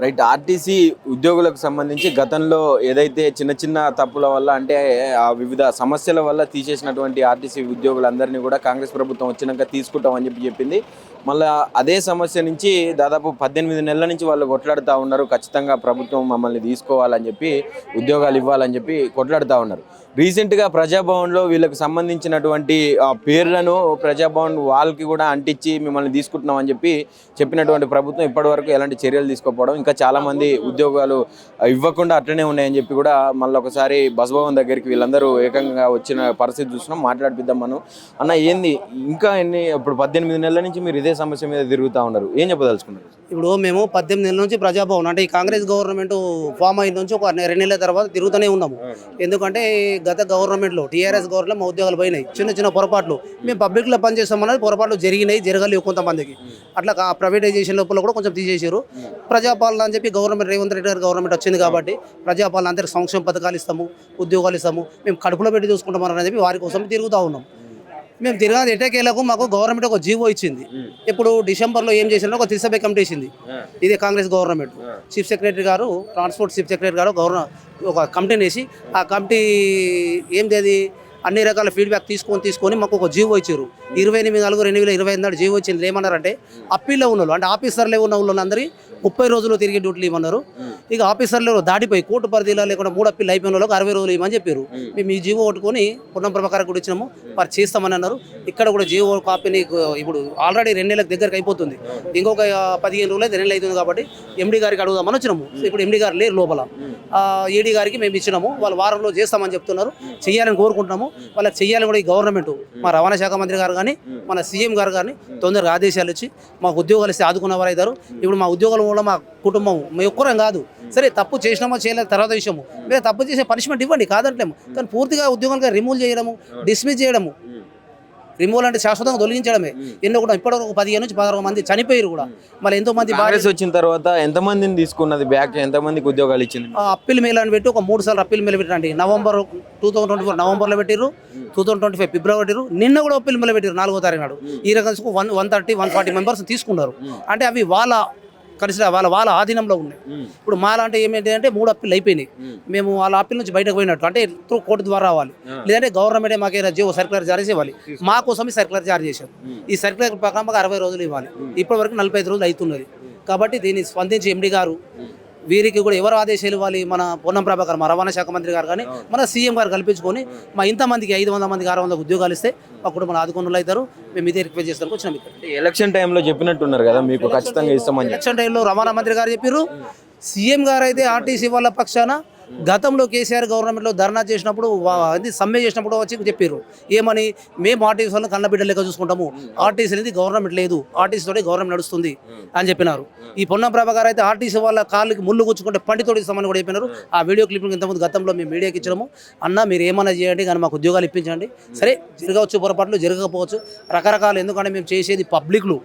Right. RTC ఉద్యోగులకు సంబంధించి గతంలో ఏదైతే చిన్న చిన్న తప్పుల వల్ల అంటే వివిధ సమస్యల వల్ల తీసేసినటువంటి ఆర్టీసీ ఉద్యోగులందరినీ కూడా కాంగ్రెస్ ప్రభుత్వం వచ్చినాక తీసుకుంటామని చెప్పింది. మళ్ళీ అదే సమస్య నుంచి దాదాపు 18 నెలల నుంచి వాళ్ళు కొట్లాడుతూ ఉన్నారు. ఖచ్చితంగా ప్రభుత్వం మమ్మల్ని తీసుకోవాలని చెప్పి, ఉద్యోగాలు ఇవ్వాలని చెప్పి కొట్లాడుతూ ఉన్నారు. రీసెంట్గా ప్రజాభవన్లో వీళ్ళకి సంబంధించినటువంటి పేర్లను ప్రజాభవన్ వాళ్ళకి కూడా అంటించి మిమ్మల్ని తీసుకుంటున్నామని చెప్పినటువంటి ప్రభుత్వం ఇప్పటివరకు ఎలాంటి చర్యలు తీసుకోకపోవడం, ఇంకా చాలామంది ఉద్యోగాలు ఇవ్వకుండా అట్లనే ఉన్నాయని చెప్పి కూడా మళ్ళీ ఒకసారి బస్భవన్ దగ్గరికి వీళ్ళందరూ ఏకంగా వచ్చిన పరిస్థితి చూసినాం. మాట్లాడిపిద్దాం మనం. అన్న ఏంది ఇంకా ఇప్పుడు 18 నెలల నుంచి మీరు ఇదే సమస్య మీద తిరుగుతూ ఉన్నారు, ఏం చెప్పదలుచుకున్నారు? ఇప్పుడు మేము 18 నెలల నుంచి ప్రజాభవన్ అంటే ఈ కాంగ్రెస్ గవర్నమెంట్ ఫామ్ అయిన నుంచి ఒక 2 నెలల తర్వాత తిరుగుతూనే ఉన్నాము. ఎందుకంటే గత గవర్నమెంట్లో టీఆర్ఎస్ గవర్నమెంట్లో మా ఉద్యోగాలు పోయినాయి. చిన్న చిన్న పొరపాట్లు మేము పబ్లిక్లో పనిచేస్తామన్నది పొరపాట్లు జరగలేవు కొంతమందికి. అట్లా ప్రైవేటైజేషన్ లోపల కూడా కొంచెం తీసేసారు. ప్రజాపాలన అని చెప్పి గవర్నమెంట్ రేవంత్ రెడ్డి గారు గవర్నమెంట్ వచ్చింది కాబట్టి ప్రజాపాలన అందరికి సంక్షేమ పథకాలు ఇస్తాము, ఉద్యోగాలు ఇస్తాము, మేము కడుపులో పెట్టి చూసుకుంటామని చెప్పి వారి కోసం తిరుగుతూ ఉన్నాం. మేము తిరగాది ఎటకేలకు మాకు గవర్నమెంట్ ఒక జీవో ఇచ్చింది. ఇప్పుడు డిసెంబర్లో ఏం చేసినా ఒక 3 సభ్య కమిటీ ఇచ్చింది. ఇదే కాంగ్రెస్ గవర్నమెంట్ చీఫ్ సెక్రటరీ గారు, ట్రాన్స్పోర్ట్ చీఫ్ సెక్రటరీ గారు ఒక కమిటీని వేసి ఆ కమిటీ ఏంది అన్ని రకాల ఫీడ్బ్యాక్ తీసుకొని మాకు ఒక జీవో ఇచ్చారు. 28/4/2025 నాడు జీవో ఇచ్చింది. ఏమన్నారంటే అప్పీల్లో ఉన్న వాళ్ళు అంటే ఆఫీసర్లే ఉన్న వాళ్ళందరి 30 రోజులు తిరిగి డ్యూటీలు ఇవ్వన్నారు. ఇక ఆఫీసర్లు దాటిపోయి కోర్టు పరిధిలో లేకుండా 3 అప్పీలు అయిపోయిన వాళ్ళకి 60 రోజులు ఇవ్వమని చెప్పారు. మేము ఈ జీవో కొట్టుకొని పున్నం ప్రభాకర్ కూడా ఇచ్చినాము, వారు చేస్తామని అన్నారు. ఇక్కడ కూడా జీవో కాపీని ఇప్పుడు ఆల్రెడీ 2 నెలలకు దగ్గరకు అయిపోతుంది. ఇంకొక 15 రోజులు అయితే 2 నెలలు అవుతుంది కాబట్టి ఎండీ గారికి అడుగుదామని వచ్చినాము. ఇప్పుడు ఎండీ గారు లేరు లోపల. ఈడీ గారికి మేము ఇచ్చినాము, వాళ్ళు వారంలో చేస్తామని చెప్తున్నారు. చేయాలని కోరుకుంటున్నాము. వాళ్ళకి చెయ్యాలని కూడా ఈ గవర్నమెంట్ మా రవాణా శాఖ మంత్రి గారు కానీ మన సీఎం గారు కానీ తొందరగా ఆదేశాలు ఇచ్చి మాకు ఉద్యోగాలు ఇస్తే ఆదుకున్నవారు అవుతారు. ఇప్పుడు మా ఉద్యోగాల వల్ల మా కుటుంబం మేము ఒక్కరం కాదు, సరే తప్పు చేసినామో చేయలేదు తర్వాత విషయము, మీరు తప్పు చేసే పనిష్మెంట్ ఇవ్వండి కాదంటలేము, కానీ పూర్తిగా ఉద్యోగాలుగా రిమూవ్ చేయడము, డిస్మిస్ చేయడము. రిమూవల్ అంటే శాశ్వతంగా తొలగించడమే. ఎన్నో కూడా ఇప్పటివరకు 15 నుంచి 16 మంది చనిపోయారు కూడా. మళ్ళీ ఎంతో మంది కాంగ్రెస్ వచ్చిన తర్వాత ఎంతమందిని తీసుకున్నది బ్యాక్, ఎంతమందికి ఉద్యోగాలు ఇచ్చింది? అప్పీల్ మేల్ అని పెట్టి ఒక 3 సార్లు అప్పీల్ మేలు పెట్టండి. నవంబర్ 2024 నవంబర్లో పెట్టిరు, 2025 ఫిబ్రవరి పెట్టిరు. నిన్న కూడా అప్పీల్ మేలు పెట్టారు 4వ తారీఖు నాడు. ఈ రకంగా 130-140 మెంబర్స్ తీసుకున్నారు. అంటే అవి వాళ్ళ ఆధీనంలో ఉన్నాయి. ఇప్పుడు మాలాంటి ఏమేంటి అంటే 3 అప్పీలు అయిపోయినాయి. మేము వాళ్ళ అప్పీల్ నుంచి బయటకు పోయినట్టు అంటే త్రూ కోర్టు ద్వారా రావాలి, లేదంటే గవర్నమెంటే మాకేనా జీవో సర్క్యులర్ జారీ చేయాలి. మా కోసం ఈ సర్క్యులర్ జారీ చేశారు. ఈ సర్క్యులర్ ప్రకారం మాకు 60 రోజులు ఇవ్వాలి. ఇప్పటి వరకు 45 రోజులు అవుతున్నది. కాబట్టి దీన్ని స్పందించి ఎండీ గారు వీరికి కూడా ఎవరు ఆదేశాలు ఇవ్వాలి, మన పొన్నం ప్రభాకర్ మా రవాణా శాఖ మంత్రి గారు కానీ మన సీఎం గారు కల్పించుకొని మా ఇంతమందికి 500 మందికి 600 ఉద్యోగాలు ఇస్తే అప్పుడు మన ఆదుకున్నలు అవుతారు. మేము ఇదే రిక్వెస్ట్ చేస్తానికి వచ్చినాం. ఇక్కడ ఎలక్షన్ టైంలో చెప్పినట్టున్నారు కదా మీకు ఖచ్చితంగా ఇస్తామని. ఎలక్షన్ టైంలో రవాణా మంత్రి గారు చెప్పారు. సీఎం గారు అయితే ఆర్టీసీ వాళ్ళ పక్షాన గతంలో కేసీఆర్ గవర్నమెంట్లో ధర్నా చేసినప్పుడు సమ్మె చేసినప్పుడు వచ్చి చెప్పారు ఏమని, మేము ఆర్టీసీ వాళ్ళని కన్నబిడ్డ లెక్క చూసుకుంటాము, ఆర్టీసీ అనేది గవర్నమెంట్ లేదు, ఆర్టీసీ తోటి గవర్నమెంట్ నడుస్తుంది అని చెప్పినారు. ఈ పొన్నం ప్రభాకర్ అయితే ఆర్టీసీ వాళ్ళ కాళ్ళకి ముళ్ళు గుచ్చుకుంటే పండితోటి ఇస్తామని కూడా చెప్పినారు. ఆ వీడియో క్లిప్పింగ్ ఇంతకుముందు గతంలో మేము మీడియాకి ఇచ్చినాము. అన్న మీరు ఏమన్నా చేయండి కానీ మాకు ఉద్యోగాలు ఇప్పించండి. సరే జరగవచ్చు, పొరపాట్లు జరగకపోవచ్చు, రకరకాలు. ఎందుకంటే మేము చేసేది పబ్లిక్లు,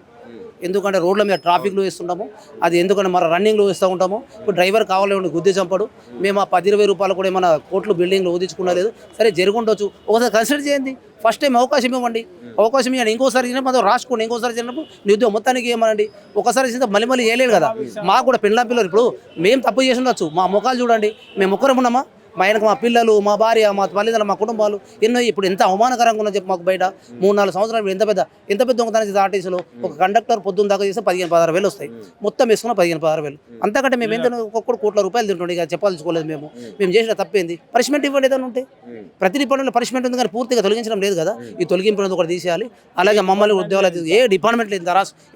ఎందుకంటే రోడ్ల మీద ట్రాఫిక్లో వేస్తుంటాము, అది ఎందుకంటే మన రన్నింగ్లో వేస్తూ ఉంటాము. ఇప్పుడు డ్రైవర్ కావాలని గుద్ది చంపడు. మేము ఆ 10-20 రూపాయలు కూడా ఏమైనా కోట్లు బిల్డింగ్లో ఊదించుకున్నా లేదు. సరే జరుగుండొచ్చు, ఒకసారి కన్సిడర్ చేయండి. ఫస్ట్ టైం అవకాశం ఇవ్వండి, అవకాశం ఇవ్వండి. ఇంకోసారి చేసినప్పుడు రాసుకోండి, ఇంకోసారి చేసినప్పుడు నీ ఉద్యోగం మొత్తానికి ఏమనండి. ఒకసారి చేస్తే మళ్ళీ చేయలేదు కదా. మాకు కూడా పిల్లలు ఇప్పుడు మేము తప్పు చేసి ఉండొచ్చు, మా ముఖాలు చూడండి, మేము ఒక్కరం ఉన్నామా, మా ఆయనకు మా పిల్లలు, మా భార్య, మా తల్లిదండ్రులు, మా కుటుంబాలు ఎన్నో. ఇప్పుడు ఎంత అవమానకరంగా ఉన్నా చెప్పి మాకు బయట 3-4 సంవత్సరాలు ఎంత పెద్ద దొంగతనం చేసి ఆర్టీసీలో ఒక కండక్టర్ పొద్దున్న దాకా చేస్తే 15-16 వేలు వస్తాయి. మొత్తం వేసుకున్న 15-16 వేలు. అంతకంటే మేము ఎంత ఒక్కొక్కటి కోట్ల రూపాయలు తింటుండే. ఇక చెప్పాల్సుకోలేదు. మేము చేసిన తప్పేంది, పనిష్మెంట్ ఇవ్వండి. ఏదైనా ఉంటే ప్రతి డిపార్ట్మెంట్లో పనిష్మెంట్ ఉంది, కానీ పూర్తిగా తొలగించడం లేదు కదా. ఈ తొలగింపు ఒకటి తీసేయాలి. అలాగే మమ్మల్ని ఉద్యోగాలు ఏ డిపార్ట్మెంట్ లేదు,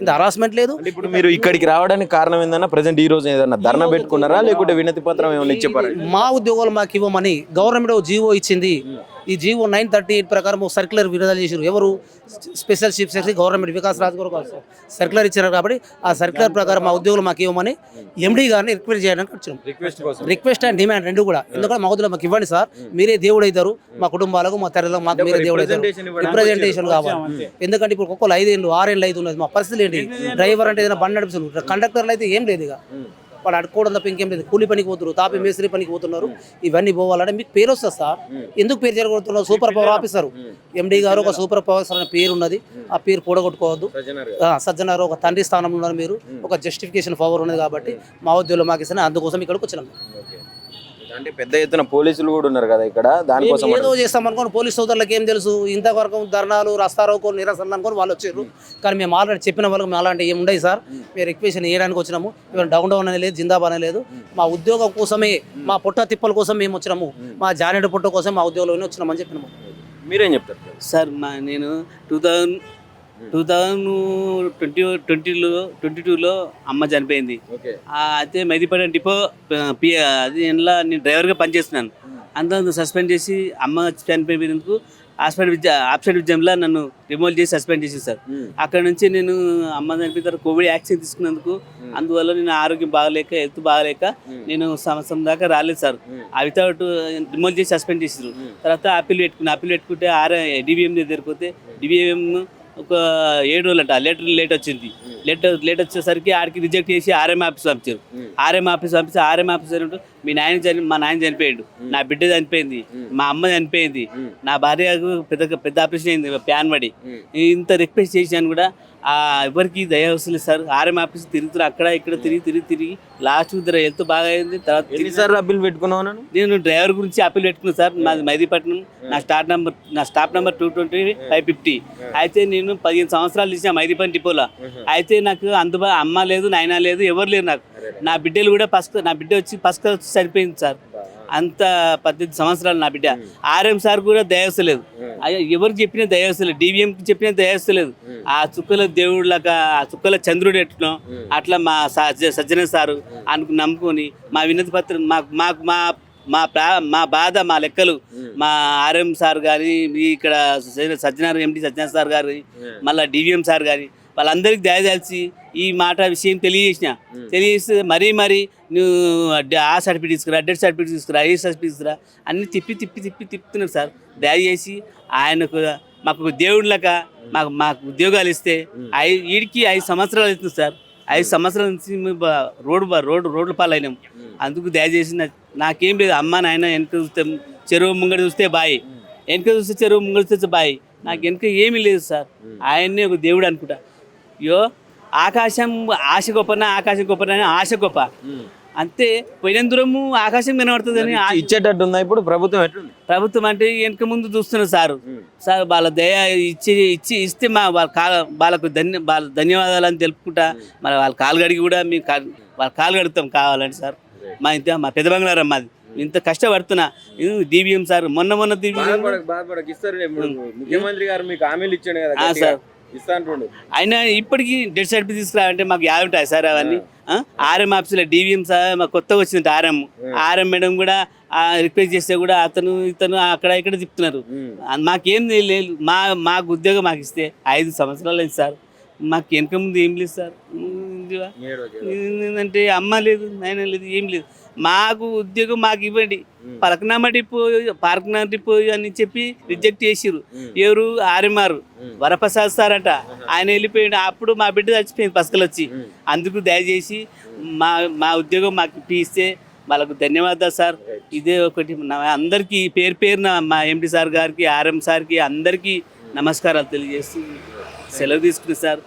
ఇంత హరాస్మెంట్ లేదు. ఇప్పుడు మీరు ఇక్కడికి రావడానికి కారణం ఏందన్నా, ప్రజెంట్ ఈ రోజు ఏదన్నా ధర్నా పెట్టుకున్నారా, లేకుంటే వినతి పత్రం ఏమైనా చెప్పారా? మా ఉద్యోగాలు మాకు ఇవ్వమని గవర్నమెంట్ జీవో ఇచ్చింది. ఈ జీవో 938 ప్రకారం సర్క్యులర్ విడుదల చేశారు. ఎవరు, special chief secretary government Vikas Raj గారు సర్క్యులర్ ఇచ్చారు. కాబట్టి ఆ సర్క్యులర్ ప్రకారం మా ఉద్యోగులు మాకు ఇవ్వమని ఎండీ గారిని రిక్వెస్ట్ చేయడానికి వచ్చినాం. రిక్వెస్ట్ అండ్ డిమాండ్ రెండు కూడా. ఎందుకంటే మా ఉద్యోగులు మాకు ఇవ్వండి సార్, మీరే దేవుడు అవుతారు మా కుటుంబాలకు, మా తల్లిదండ్రులకు, మాకు మీరే దేవుడు అవుతారు. రిప్రజెంటేషన్ కావాలి. ఎందుకంటే ఇప్పుడు ఒక్కొక్కరు 5 ఏళ్ళు 6 ఏళ్ళు అవుతున్నది. మా పరిస్థితులు ఏంటి? డ్రైవర్ అంటే ఏదైనా బండి నడిపిస్తారు, కండక్టర్లు అయితే ఏం లేదు. ఇక వాడు అడుక్కోవడం తప్ప ఇంకేం లేదు. కూలి పనికి పోతున్నారు, తాపి మేస్త్రి పనికి పోతున్నారు. ఇవన్నీ పోవాలంటే మీకు పేరు వస్తుంది సార్. ఎందుకు పేరు జరగొడుతున్నారు? సూపర్ పవర్ ఆఫీసర్ ఎండి గారు ఒక సూపర్ పవర్ అనే పేరు ఉన్నది. ఆ పేరు కూడగొట్టుకోవద్దు. సజ్జనారు ఒక తండ్రి స్థానంలో ఉన్నారు మీరు. ఒక జస్టిఫికేషన్ పవర్ ఉన్నది కాబట్టి మా ఉద్యోగులు మాకు ఇస్తాను. అందుకోసం ఇక్కడికి వచ్చినాం. అంటే పెద్ద ఎత్తున పోలీసులు కూడా ఉన్నారు కదా ఇక్కడ, దానికోసం ఏదో చేస్తాం అనుకోని పోలీస్ సోదరులకు ఏం తెలుసు? ఇంతవరకు ధర్నాలు రస్తారోకో నిరసనలు అనుకొని వాళ్ళు వచ్చారు. కానీ మేము ఆల్రెడీ చెప్పిన వాళ్ళకి మేము అలాంటి ఏమి ఉండవు సార్. మేము రిక్వెషన్ చేయడానికి వచ్చినాము. మేము డౌన్ అనేది లేదు, జిందాబాద్ అనేది లేదు. మా ఉద్యోగం కోసమే, మా పుట్ట తిప్పల కోసం మేము వచ్చినాము. మా జానేడు పుట్ట కోసం మా ఉద్యోగంలోనే వచ్చినామని చెప్పినాము. మీరేం చెప్తారు సార్? నేను 2022లో అమ్మ చనిపోయింది. అయితే మైదీపట్నం డిపో అది ఇంట్లో నేను డ్రైవర్గా పనిచేస్తున్నాను. అంత సస్పెండ్ చేసి అమ్మ చనిపోయినందుకు ఆబ్సెంట్ విద్యంలో నన్ను రిమూవ్ చేసి సస్పెండ్ చేసి సార్. అక్కడ నుంచి నేను అమ్మ చనిపోయిన తర్వాత కోవిడ్ వ్యాక్సిన్ తీసుకున్నందుకు అందువల్ల నేను ఆరోగ్యం బాగలేక హెల్త్ బాగలేక నేను సంవత్సరం దాకా రాలేదు సార్. వితౌట్ రిమూవ్ చేసి సస్పెండ్ చేసారు. తర్వాత అప్పీల్ పెట్టుకుంటే డివిఎం దగ్గరికి పోతే డివిఎం ఒక 7 రోజులు అంట లేట్ వచ్చింది. లేట్ వచ్చేసరికి ఆడికి రిజెక్ట్ చేసి ఆర్ఎం ఆఫీస్ పంపించారు. ఆర్ఎం ఆఫీస్ అంటే మా నాయన చనిపోయాడు, నా బిడ్డ చనిపోయింది, మా అమ్మ చనిపోయింది, నా భార్యకు పెద్ద ఆపరేషన్ అయింది ప్యాన్ పడి. ఇంత రిక్వెస్ట్ చేశాను కూడా ఎవరికి దయ వస్తుంది సార్. ఆర్ఎం ఆఫీస్ తిరుగుతున్నారు, అక్కడ ఇక్కడ తిరిగి లాస్ట్ హెల్త్ బాగా అయింది. తర్వాత అప్పీల్ పెట్టుకున్నాను నేను డ్రైవర్ గురించి అప్పీల్ పెట్టుకున్నాను సార్. మాది మైదీపట్నం, నా స్టాప్ నెంబర్ 220/550. అయితే నేను 15 సంవత్సరాలు తీసిన మైదీపట్నం డిపోలో. అయితే నాకు అమ్మ లేదు, నాయన లేదు, ఎవరు లేరు నాకు. నా బిడ్డలు కూడా నా బిడ్డ వచ్చి చనిపోయింది సార్. అంత 18 సంవత్సరాలు నా బిడ్డ. ఆర్ఎం సార్ కూడా దయవస్తలేదు, ఎవరికి చెప్పినా దయవస్తలేదు, డివిఎంకి చెప్పినా దయవస్తలేదు. ఆ చుక్కల దేవుళ్ళగా, ఆ చుక్కల చంద్రుడు ఎట్లా అట్లా మా సజ్జన సారు నమ్ముకొని మా వినతి పత్రం మా బాధ, మా లెక్కలు మా ఆర్ఎం సార్ కానీ, ఇక్కడ ఎండి సజ్జన సార్ గారి, మళ్ళీ డివిఎం సార్ గారి వాళ్ళందరికీ దయదాల్చి ఈ విషయం తెలియజేస్తే మరీ నువ్వు ఆ సర్టిఫికేట్ తీసుకురా, డెత్ సర్టిఫికేట్ తీసుకురా, ఏ సర్టిఫికేట్ తీసుకురా అన్ని తిప్పుతున్నారు సార్. దయచేసి ఆయనకు మాకు దేవుళ్ళక మాకు ఉద్యోగాలు ఇస్తే వీడికి 5 సంవత్సరాలు అవుతుంది సార్. 5 సంవత్సరాల నుంచి రోడ్ల పాలైనాం. అందుకు దయచేసి నాకేం లేదు. అమ్మ నాయన వెనక చూస్తే చెరువు ముంగడ చూస్తే బాయ్, వెనక చూస్తే చెరువు ముంగడ చూస్తే బాయ్. నాకు వెనక ఏమీ లేదు సార్. ఆయన్నే ఒక దేవుడు అనుకుంటా. ఆకాశం ఆశ గొప్పనా, ఆకాశం గొప్పనా, ఆశ గొప్ప అంతే. పోయిన దూరము ఆకాశం కనబడుతుందని ఇచ్చేటట్టు ఉందా ఇప్పుడు ప్రభుత్వం? ఎట్లుంది ప్రభుత్వం అంటే వెనక ముందు చూస్తున్నారు సార్. వాళ్ళ దయ ఇస్తే వాళ్ళకు ధన్యవాదాలు అని తెలుపుకుంటా. మరి వాళ్ళ కాలు గడిగి కూడా మేము వాళ్ళ కాలు గడుగుతాం కావాలండి సార్. మా పెద్ద బంగ్లారం మాది. ఇంత కష్టపడుతున్నా. డివిఎం సార్ మొన్న ముఖ్యమంత్రి గారు మీకు హామీలు ఇచ్చాడు కదా సార్. ఆయన ఇప్పటికీ డెత్ సర్టిఫికేట్ తీసుకురావంటే మాకు యాభై ఉంటాయి సార్. అవన్నీ ఆర్ఎం ఆఫీసులో డివిఎం సార్ మాకు కొత్తగా వచ్చింది. ఆర్ఎం మేడం కూడా రిక్వెస్ట్ చేస్తే కూడా ఇతను అక్కడ ఇక్కడ తిప్పుతున్నారు. మాకేం లేదు. మాకు ఉద్యోగం మాకు ఇస్తే 5 సంవత్సరాలు అయింది సార్. మాకు వెనక ముందు ఏం లేదు సార్. అంటే అమ్మ లేదు, నాయన లేదు, ఏం లేదు. మాకు ఉద్యోగం మాకు ఇవ్వండి. పలకనామా డిపో అని చెప్పి రిజెక్ట్ చేసిరు. ఎవరు? ఆర్ఎంఆర్ వరప్రసాద్ సార్ అంట. ఆయన వెళ్ళిపోయాడు. అప్పుడు మా బిడ్డ చచ్చిపోయింది పసకలు వచ్చి. అందుకు దయచేసి మా ఉద్యోగం మాకు ఇస్తే వాళ్ళకు ధన్యవాదాలు సార్. ఇదే ఒకటి. అందరికీ పేరున మా ఎండి సార్ గారికి, ఆర్ఎం సార్కి అందరికీ నమస్కారాలు తెలియజేస్తూ సెలవు తీసుకుని సార్.